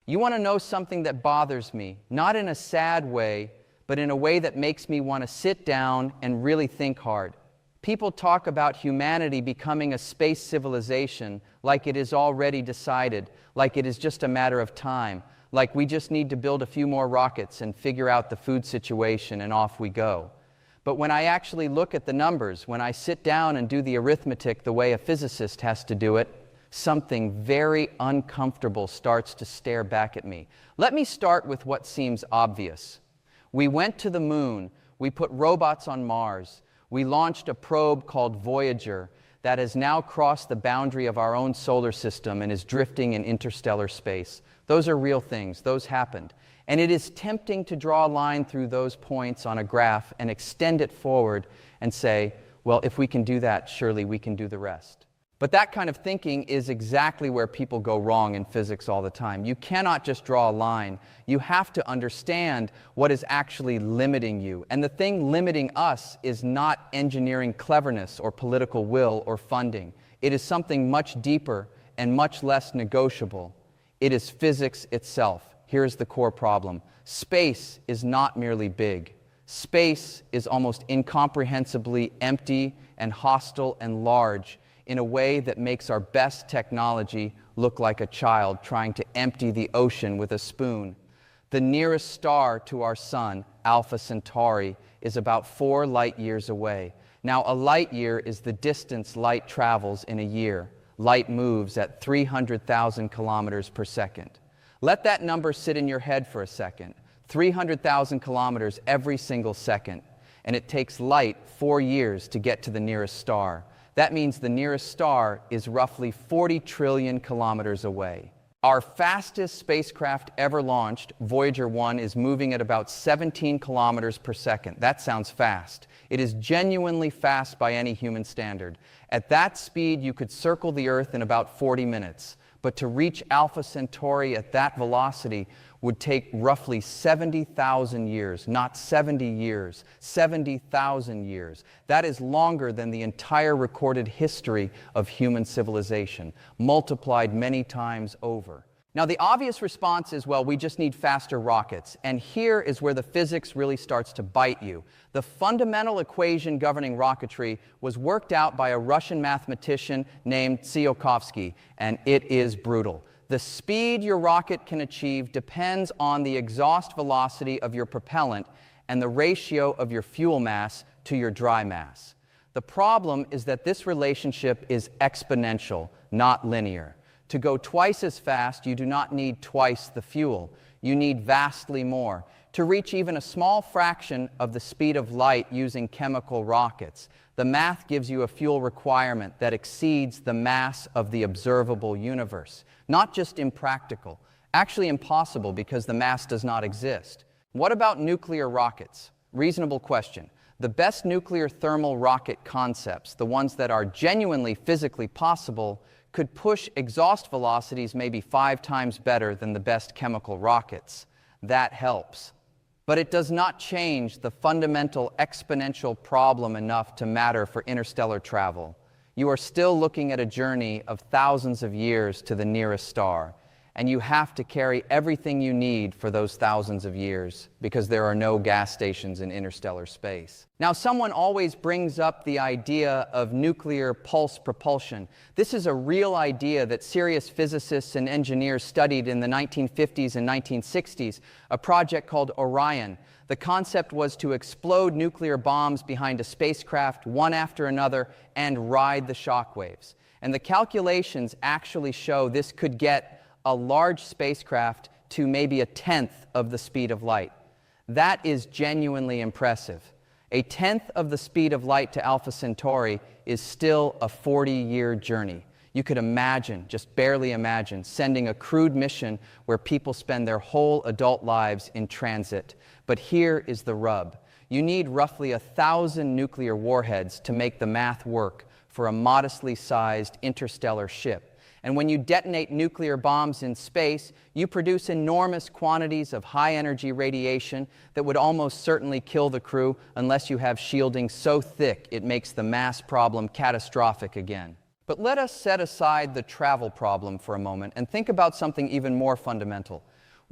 You want to know something that bothers me, not in a sad way, but in a way that makes me want to sit down and really think hard. People talk about humanity becoming a space civilization like it is already decided, like it is just a matter of time, like we just need to build a few more rockets and figure out the food situation and off we go. But when I actually look at the numbers, when I sit down and do the arithmetic the way a physicist has to do it, something very uncomfortable starts to stare back at me. Let me start with what seems obvious. We went to the moon, we put robots on Mars, we launched a probe called Voyager that has now crossed the boundary of our own solar system and is drifting in interstellar space. Those are real things, those happened. And it is tempting to draw a line through those points on a graph and extend it forward and say, well, if we can do that, surely we can do the rest. But that kind of thinking is exactly where people go wrong in physics all the time. You cannot just draw a line. You have to understand what is actually limiting you. And the thing limiting us is not engineering cleverness or political will or funding. It is something much deeper and much less negotiable. It is physics itself. Here's the core problem. Space is not merely big. Space is almost incomprehensibly empty and hostile and large in a way that makes our best technology look like a child trying to empty the ocean with a spoon. The nearest star to our sun, Alpha Centauri, is about 4 light years away. Now, a light year is the distance light travels in a year. Light moves at 300,000 kilometers per second. Let that number sit in your head for a second. 300,000 kilometers every single second. And it takes light 4 years to get to the nearest star. That means the nearest star is roughly 40 trillion kilometers away. Our fastest spacecraft ever launched, Voyager 1, is moving at about 17 kilometers per second. That sounds fast. It is genuinely fast by any human standard. At that speed, you could circle the Earth in about 40 minutes. But to reach Alpha Centauri at that velocity would take roughly 70,000 years, not 70 years, 70,000 years. That is longer than the entire recorded history of human civilization, multiplied many times over. Now, the obvious response is, well, we just need faster rockets. And here is where the physics really starts to bite you. The fundamental equation governing rocketry was worked out by a Russian mathematician named Tsiolkovsky, and it is brutal. The speed your rocket can achieve depends on the exhaust velocity of your propellant and the ratio of your fuel mass to your dry mass. The problem is that this relationship is exponential, not linear. To go twice as fast, you do not need twice the fuel. You need vastly more. To reach even a small fraction of the speed of light using chemical rockets, the math gives you a fuel requirement that exceeds the mass of the observable universe. Not just impractical, actually impossible because the mass does not exist. What about nuclear rockets? Reasonable question. The best nuclear thermal rocket concepts, the ones that are genuinely physically possible, could push exhaust velocities maybe 5 times better than the best chemical rockets. That helps. But it does not change the fundamental exponential problem enough to matter for interstellar travel. You are still looking at a journey of thousands of years to the nearest star, and you have to carry everything you need for those thousands of years because there are no gas stations in interstellar space. Now, someone always brings up the idea of nuclear pulse propulsion. This is a real idea that serious physicists and engineers studied in the 1950s and 1960s, a project called Orion. The concept was to explode nuclear bombs behind a spacecraft, one after another, and ride the shockwaves. And the calculations actually show this could get a large spacecraft to maybe 1/10 of the speed of light. That is genuinely impressive. 1/10 of the speed of light to Alpha Centauri is still a 40-year journey. You could imagine, just barely imagine, sending a crewed mission where people spend their whole adult lives in transit. But here is the rub. You need roughly 1,000 nuclear warheads to make the math work for a modestly sized interstellar ship. And when you detonate nuclear bombs in space, you produce enormous quantities of high-energy radiation that would almost certainly kill the crew unless you have shielding so thick it makes the mass problem catastrophic again. But let us set aside the travel problem for a moment and think about something even more fundamental.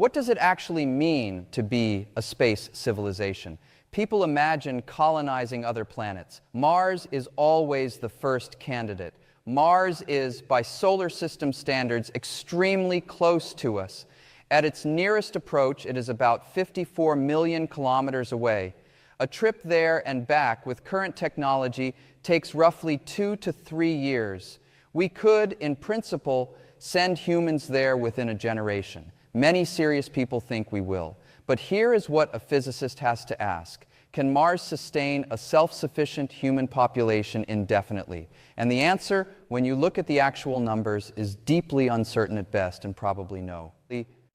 What does it actually mean to be a space civilization? People imagine colonizing other planets. Mars is always the first candidate. Mars is, by solar system standards, extremely close to us. At its nearest approach, it is about 54 million kilometers away. A trip there and back with current technology takes roughly 2 to 3 years. We could, in principle, send humans there within a generation. Many serious people think we will. But here is what a physicist has to ask. Can Mars sustain a self-sufficient human population indefinitely? And the answer, when you look at the actual numbers, is deeply uncertain at best, and probably no.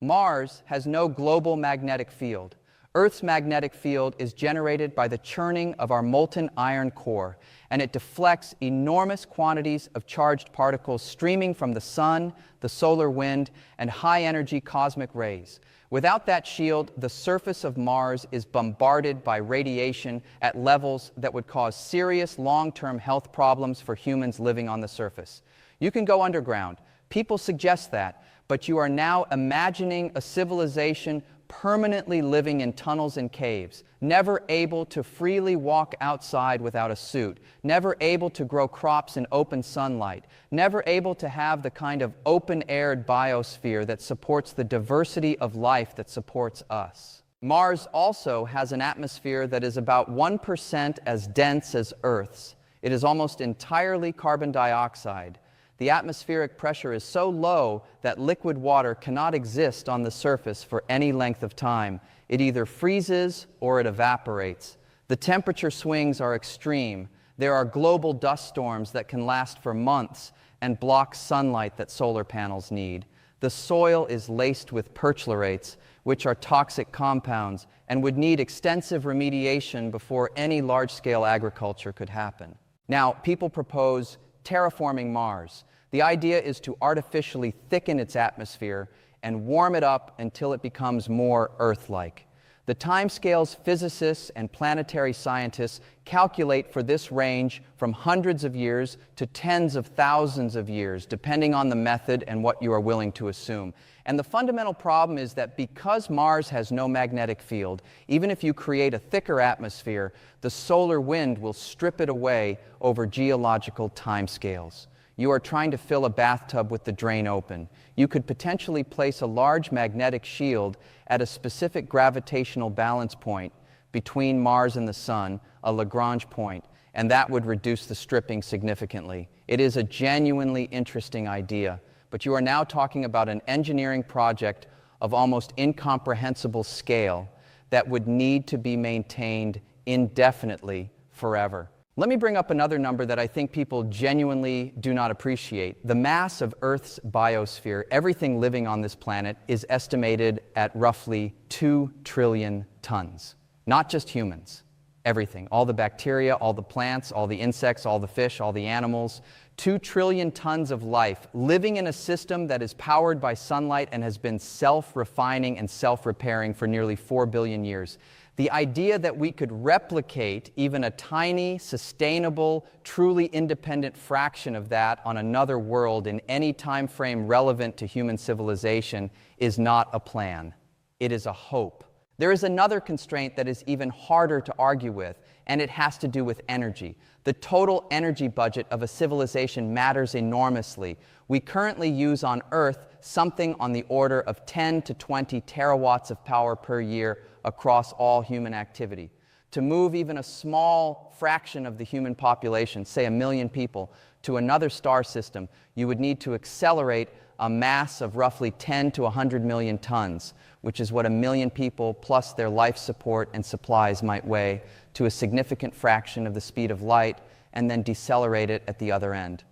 Mars has no global magnetic field. Earth's magnetic field is generated by the churning of our molten iron core, and it deflects enormous quantities of charged particles streaming from the sun, the solar wind, and high-energy cosmic rays. Without that shield, the surface of Mars is bombarded by radiation at levels that would cause serious long-term health problems for humans living on the surface. You can go underground. People suggest that, but you are now imagining a civilization permanently living in tunnels and caves, never able to freely walk outside without a suit, never able to grow crops in open sunlight, never able to have the kind of open-aired biosphere that supports the diversity of life that supports us. Mars also has an atmosphere that is about 1% as dense as Earth's. It is almost entirely carbon dioxide. The atmospheric pressure is so low that liquid water cannot exist on the surface for any length of time. It either freezes or it evaporates. The temperature swings are extreme. There are global dust storms that can last for months and block sunlight that solar panels need. The soil is laced with perchlorates, which are toxic compounds and would need extensive remediation before any large-scale agriculture could happen. Now, people propose terraforming Mars. The idea is to artificially thicken its atmosphere and warm it up until it becomes more Earth-like. The timescales physicists and planetary scientists calculate for this range from hundreds of years to tens of thousands of years, depending on the method and what you are willing to assume. And the fundamental problem is that because Mars has no magnetic field, even if you create a thicker atmosphere, the solar wind will strip it away over geological timescales. You are trying to fill a bathtub with the drain open. You could potentially place a large magnetic shield at a specific gravitational balance point between Mars and the Sun, a Lagrange point, and that would reduce the stripping significantly. It is a genuinely interesting idea, but you are now talking about an engineering project of almost incomprehensible scale that would need to be maintained indefinitely forever. Let me bring up another number that I think people genuinely do not appreciate. The mass of Earth's biosphere, everything living on this planet, is estimated at roughly 2 trillion tons. Not just humans, everything. All the bacteria, all the plants, all the insects, all the fish, all the animals. 2 trillion tons of life living in a system that is powered by sunlight and has been self-refining and self-repairing for nearly 4 billion years. The idea that we could replicate even a tiny, sustainable, truly independent fraction of that on another world in any time frame relevant to human civilization is not a plan. It is a hope. There is another constraint that is even harder to argue with, and it has to do with energy. The total energy budget of a civilization matters enormously. We currently use on Earth something on the order of 10 to 20 terawatts of power per year across all human activity. To move even a small fraction of the human population, say 1 million people, to another star system, you would need to accelerate a mass of roughly 10 to 100 million tons, which is what 1 million people plus their life support and supplies might weigh, to a significant fraction of the speed of light, and then decelerate it at the other end.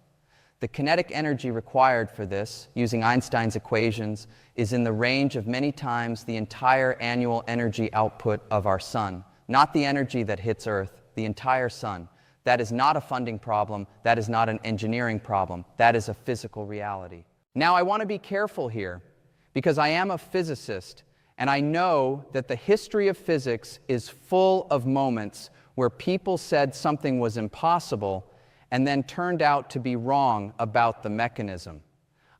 The kinetic energy required for this, using Einstein's equations, is in the range of many times the entire annual energy output of our sun. Not the energy that hits Earth, the entire sun. That is not a funding problem. That is not an engineering problem. That is a physical reality. Now, I want to be careful here, because I am a physicist, and I know that the history of physics is full of moments where people said something was impossible and then turned out to be wrong about the mechanism.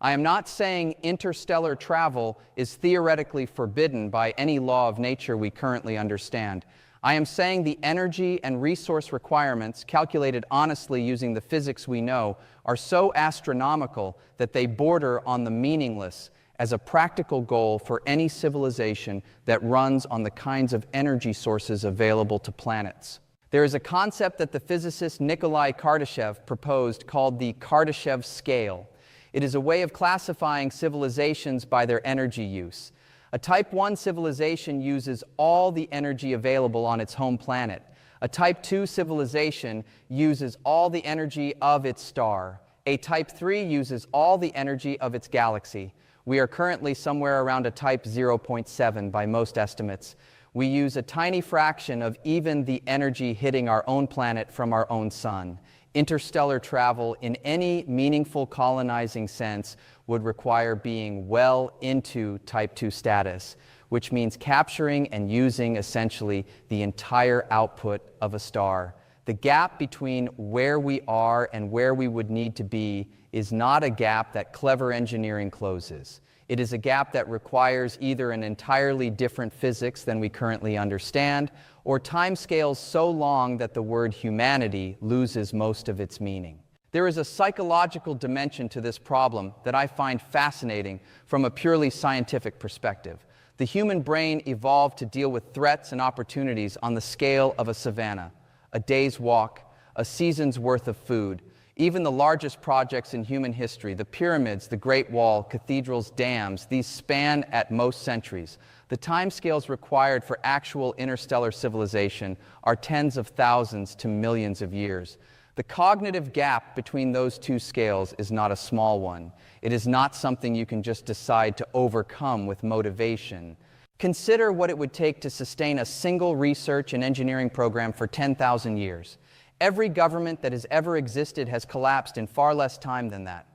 I am not saying interstellar travel is theoretically forbidden by any law of nature we currently understand. I am saying the energy and resource requirements, calculated honestly using the physics we know, are so astronomical that they border on the meaningless as a practical goal for any civilization that runs on the kinds of energy sources available to planets. There is a concept that the physicist Nikolai Kardashev proposed called the Kardashev scale. It is a way of classifying civilizations by their energy use. A Type 1 civilization uses all the energy available on its home planet. A Type 2 civilization uses all the energy of its star. A Type 3 uses all the energy of its galaxy. We are currently somewhere around a Type 0.7 by most estimates. We use a tiny fraction of even the energy hitting our own planet from our own sun. Interstellar travel in any meaningful colonizing sense would require being well into Type 2 status, which means capturing and using essentially the entire output of a star. The gap between where we are and where we would need to be is not a gap that clever engineering closes. It is a gap that requires either an entirely different physics than we currently understand, or timescales so long that the word humanity loses most of its meaning. There is a psychological dimension to this problem that I find fascinating from a purely scientific perspective. The human brain evolved to deal with threats and opportunities on the scale of a savanna, a day's walk, a season's worth of food. Even the largest projects in human history, the pyramids, the Great Wall, cathedrals, dams, these span at most centuries. The timescales required for actual interstellar civilization are tens of thousands to millions of years. The cognitive gap between those two scales is not a small one. It is not something you can just decide to overcome with motivation. Consider what it would take to sustain a single research and engineering program for 10,000 years. Every government that has ever existed has collapsed in far less time than that.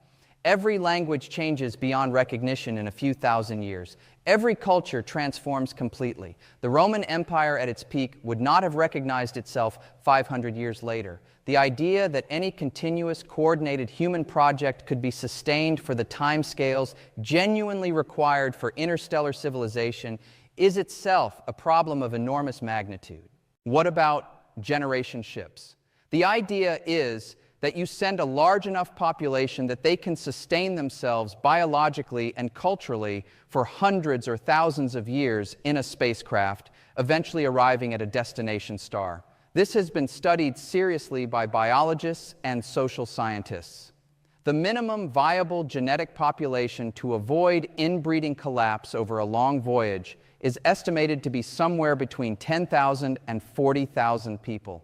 Every language changes beyond recognition in a few thousand years. Every culture transforms completely. The Roman Empire at its peak would not have recognized itself 500 years later. The idea that any continuous, coordinated human project could be sustained for the timescales genuinely required for interstellar civilization is itself a problem of enormous magnitude. What about generation ships? The idea is that you send a large enough population that they can sustain themselves biologically and culturally for hundreds or thousands of years in a spacecraft, eventually arriving at a destination star. This has been studied seriously by biologists and social scientists. The minimum viable genetic population to avoid inbreeding collapse over a long voyage is estimated to be somewhere between 10,000 and 40,000 people.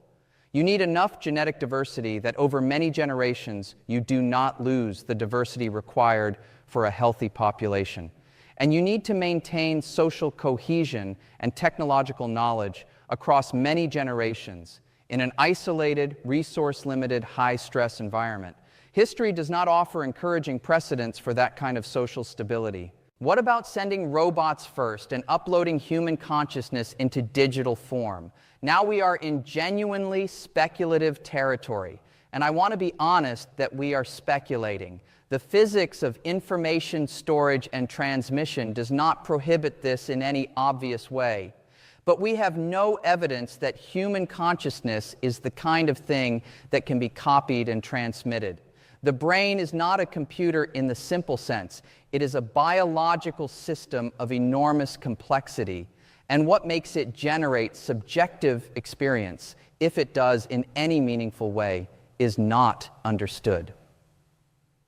You need enough genetic diversity that over many generations you do not lose the diversity required for a healthy population. And you need to maintain social cohesion and technological knowledge across many generations in an isolated, resource-limited, high-stress environment. History does not offer encouraging precedents for that kind of social stability. What about sending robots first and uploading human consciousness into digital form? Now we are in genuinely speculative territory, and I want to be honest that we are speculating. The physics of information storage and transmission does not prohibit this in any obvious way. But we have no evidence that human consciousness is the kind of thing that can be copied and transmitted. The brain is not a computer in the simple sense. It is a biological system of enormous complexity. And what makes it generate subjective experience, if it does in any meaningful way, is not understood.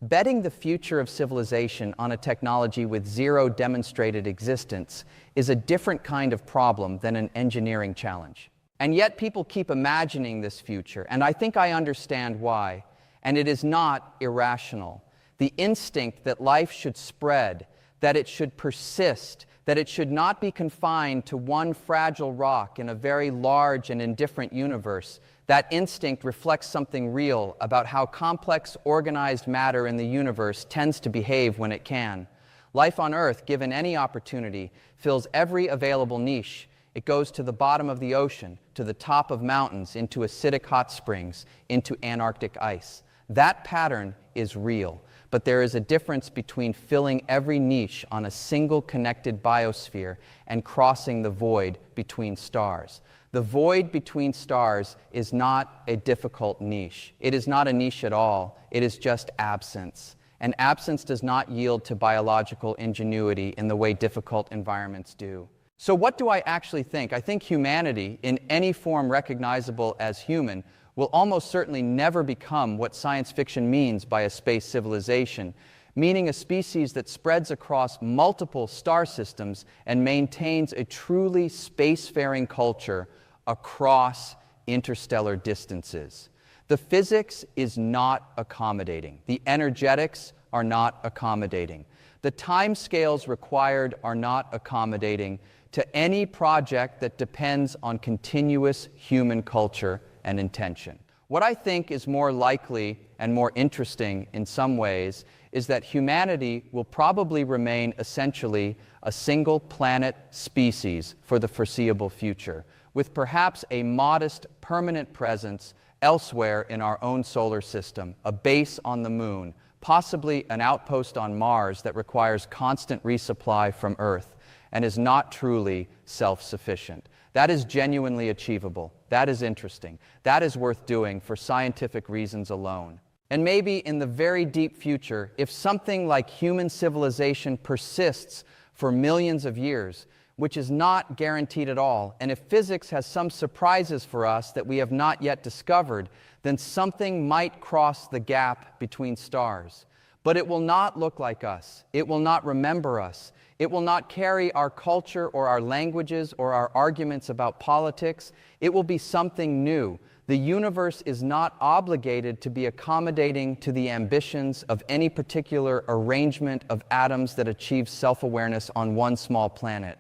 Betting the future of civilization on a technology with zero demonstrated existence is a different kind of problem than an engineering challenge. And yet people keep imagining this future, and I think I understand why. And it is not irrational. The instinct that life should spread, that it should persist, that it should not be confined to one fragile rock in a very large and indifferent universe, that instinct reflects something real about how complex, organized matter in the universe tends to behave when it can. Life on Earth, given any opportunity, fills every available niche. It goes to the bottom of the ocean, to the top of mountains, into acidic hot springs, into Antarctic ice. That pattern is real. but there is a difference between filling every niche on a single connected biosphere and crossing the void between stars. The void between stars is not a difficult niche. It is not a niche at all. It is just absence. And absence does not yield to biological ingenuity in the way difficult environments do. So what do I actually think? I think humanity, in any form recognizable as human, will almost certainly never become what science fiction means by a space civilization, meaning a species that spreads across multiple star systems and maintains a truly spacefaring culture across interstellar distances. The physics is not accommodating. The energetics are not accommodating. The timescales required are not accommodating to any project that depends on continuous human culture and intention. What I think is more likely and more interesting in some ways is that humanity will probably remain essentially a single planet species for the foreseeable future, with perhaps a modest permanent presence elsewhere in our own solar system, a base on the moon, possibly an outpost on Mars that requires constant resupply from Earth and is not truly self-sufficient. That is genuinely achievable. That is interesting. That is worth doing for scientific reasons alone. And maybe in the very deep future, if something like human civilization persists for millions of years, which is not guaranteed at all, and if physics has some surprises for us that we have not yet discovered, then something might cross the gap between stars. But it will not look like us. It will not remember us. It will not carry our culture or our languages or our arguments about politics. It will be something new. The universe is not obligated to be accommodating to the ambitions of any particular arrangement of atoms that achieves self-awareness on one small planet.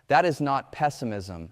That is not pessimism.